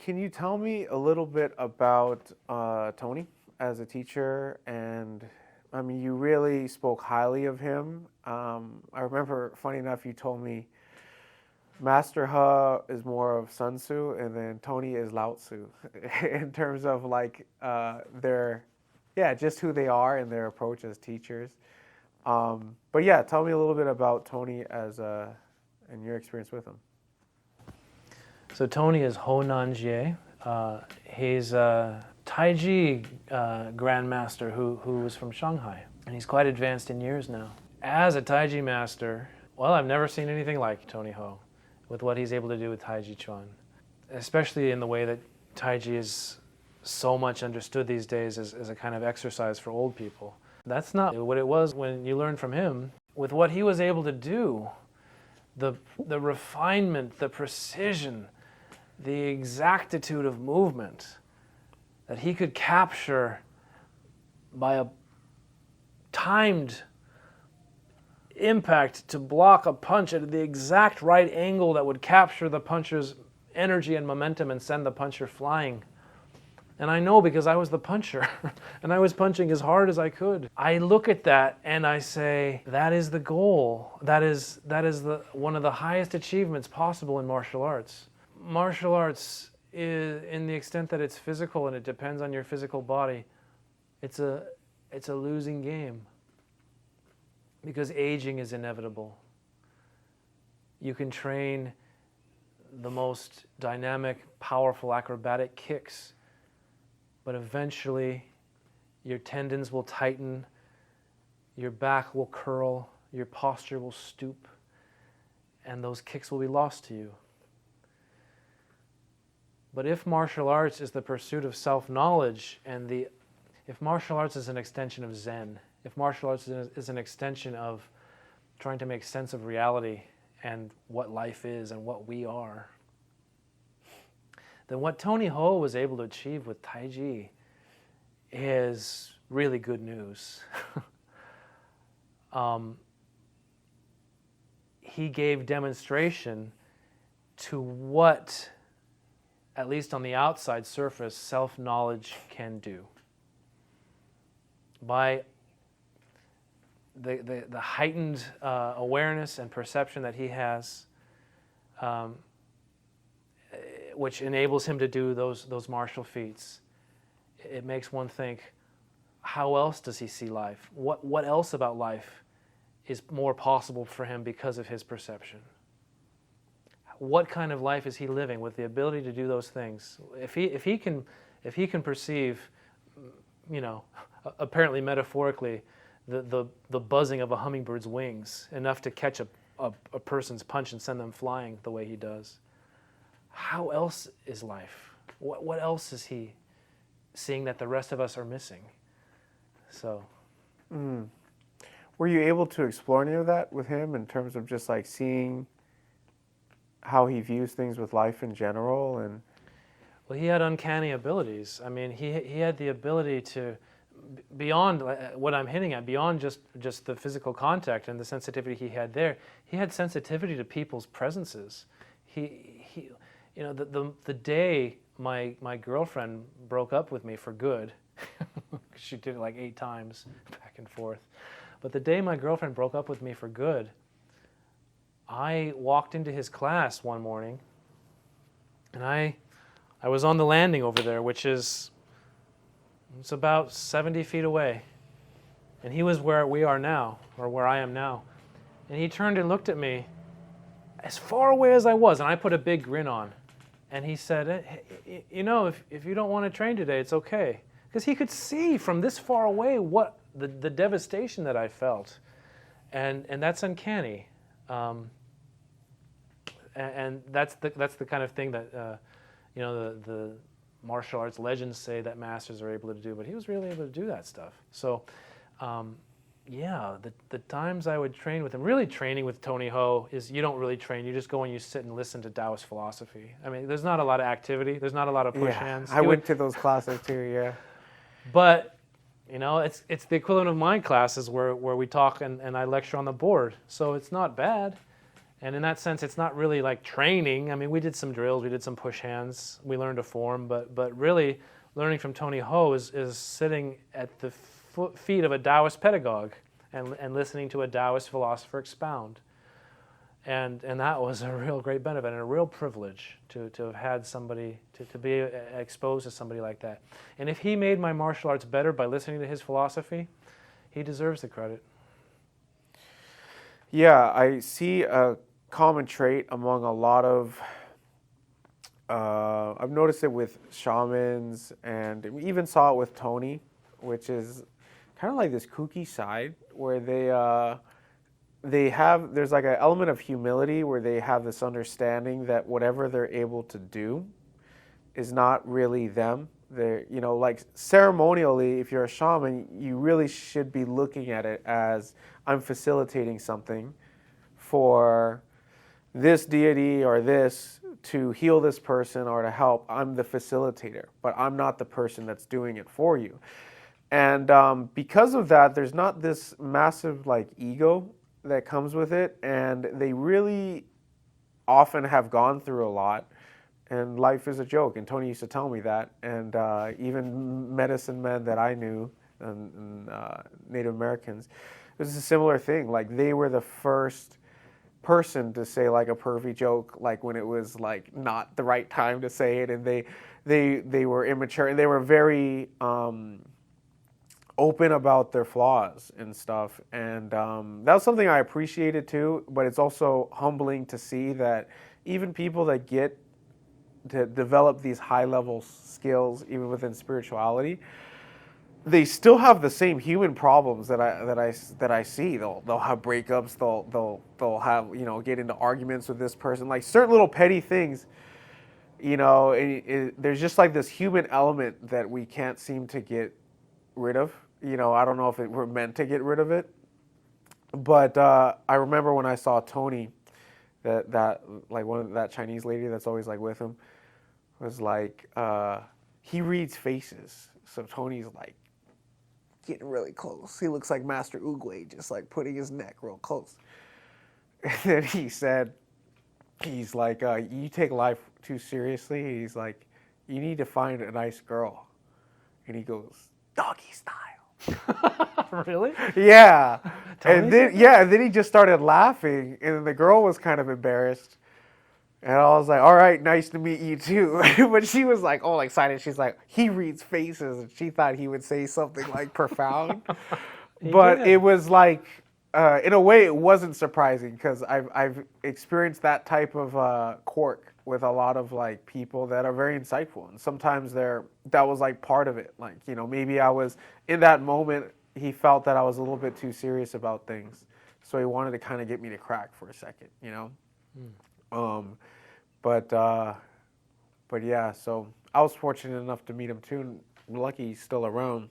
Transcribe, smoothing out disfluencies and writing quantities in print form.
Can you tell me a little bit about Tony as a teacher? And I mean, you really spoke highly of him. I remember, funny enough, you told me Master He is more of Sun Tzu, and then Tony is Lao Tzu, in terms of like just who they are and their approach as teachers. But yeah, tell me a little bit about Tony and your experience with him. So Tony is Nan Jie. He's a Taiji grandmaster who was from Shanghai, and he's quite advanced in years now. As a Taiji master, well, I've never seen anything like Tony Ho with what he's able to do with Taiji Chuan, especially in the way that Taiji is so much understood these days as a kind of exercise for old people. That's not what it was when you learned from him. With what he was able to do, the refinement, the precision, the exactitude of movement that he could capture by a timed impact to block a punch at the exact right angle that would capture the puncher's energy and momentum and send the puncher flying. And I know because I was the puncher and I was punching as hard as I could. I look at that and I say, that is the goal. That is one of the highest achievements possible in martial arts. Martial arts, in the extent that it's physical and it depends on your physical body, it's a losing game because aging is inevitable. You can train the most dynamic, powerful, acrobatic kicks, but eventually your tendons will tighten, your back will curl, your posture will stoop, and those kicks will be lost to you. But if martial arts is the pursuit of self-knowledge, and if martial arts is an extension of Zen, if martial arts is an extension of trying to make sense of reality and what life is and what we are, then what Tony Ho was able to achieve with Taiji is really good news. He gave demonstration to what, at least on the outside surface, self-knowledge can do. By the heightened awareness and perception that he has, which enables him to do those martial feats, it makes one think, how else does he see life? What else about life is more possible for him because of his perception? What kind of life is he living with the ability to do those things? If he can perceive, apparently metaphorically, the buzzing of a hummingbird's wings enough to catch a person's punch and send them flying the way he does, how else is life? What else is he seeing that the rest of us are missing? So, were you able to explore any of that with him in terms of just like seeing how he views things with life in general? And well, he had uncanny abilities. I mean, he had the ability to, beyond what I'm hinting at, beyond just the physical contact and the sensitivity he had there, he had sensitivity to people's presences. The day my girlfriend broke up with me for good, she did it like 8 times back and forth, but the day my girlfriend broke up with me for good, I walked into his class one morning, and I was on the landing over there, which is it's about 70 feet away, and he was where we are now, or where I am now, and he turned and looked at me as far away as I was, and I put a big grin on, and he said, hey, if you don't want to train today, it's okay, because he could see from this far away what the devastation that I felt, and that's uncanny. And that's the kind of thing that the martial arts legends say that masters are able to do, but he was really able to do that stuff. So, the times I would train with him, really training with Tony Ho is you don't really train. You just go and you sit and listen to Taoist philosophy. I mean, there's not a lot of activity. There's not a lot of push hands. I went to those classes too, yeah. But, it's the equivalent of my classes where we talk and I lecture on the board. So it's not bad. And in that sense, it's not really like training. I mean, we did some drills, we did some push hands, we learned a form, but really learning from Tony Ho is sitting at the feet of a Taoist pedagogue and listening to a Taoist philosopher expound. And that was a real great benefit and a real privilege to have had somebody, to be exposed to somebody like that. And if he made my martial arts better by listening to his philosophy, he deserves the credit. Yeah, I see a common trait among a lot of, I've noticed it with shamans, and we even saw it with Tony, which is kind of like this kooky side where there's like an element of humility where they have this understanding that whatever they're able to do is not really them. They're, like ceremonially, if you're a shaman, you really should be looking at it as I'm facilitating something for this deity or this to heal this person or to help. I'm the facilitator, but I'm not the person that's doing it for you. And because of that, there's not this massive like ego that comes with it, and they really often have gone through a lot, and life is a joke. And Tony used to tell me that, and even medicine men that I knew, and Native Americans, it was a similar thing. Like they were the first person to say like a pervy joke, like when it was like not the right time to say it, and they were immature, and they were very open about their flaws and stuff, and that was something I appreciated too. But it's also humbling to see that even people that get to develop these high level skills, even within spirituality, they still have the same human problems that I see. They'll have breakups. They'll have get into arguments with this person, like certain little petty things. There's just like this human element that we can't seem to get rid of. I don't know if we're meant to get rid of it, but I remember when I saw Tony, that like that Chinese lady that's always like with him, was like he reads faces. So Tony's like getting really close. He looks like Master Oogway, just like putting his neck real close. And then he said, he's like, you take life too seriously. He's like, you need to find a nice girl. And he goes, doggy style. Really? Yeah. Tony And then he just started laughing, and the girl was kind of embarrassed. And I was like, all right, nice to meet you too. But she was like all excited. She's like, he reads faces, and she thought he would say something like profound. But it was like, in a way, it wasn't surprising, because I've experienced that type of quirk with a lot of like people that are very insightful, and sometimes that was like part of it. Like maybe I was in that moment. He felt that I was a little bit too serious about things, so he wanted to kind of get me to crack for a second. But yeah, so I was fortunate enough to meet him too, and lucky he's still around.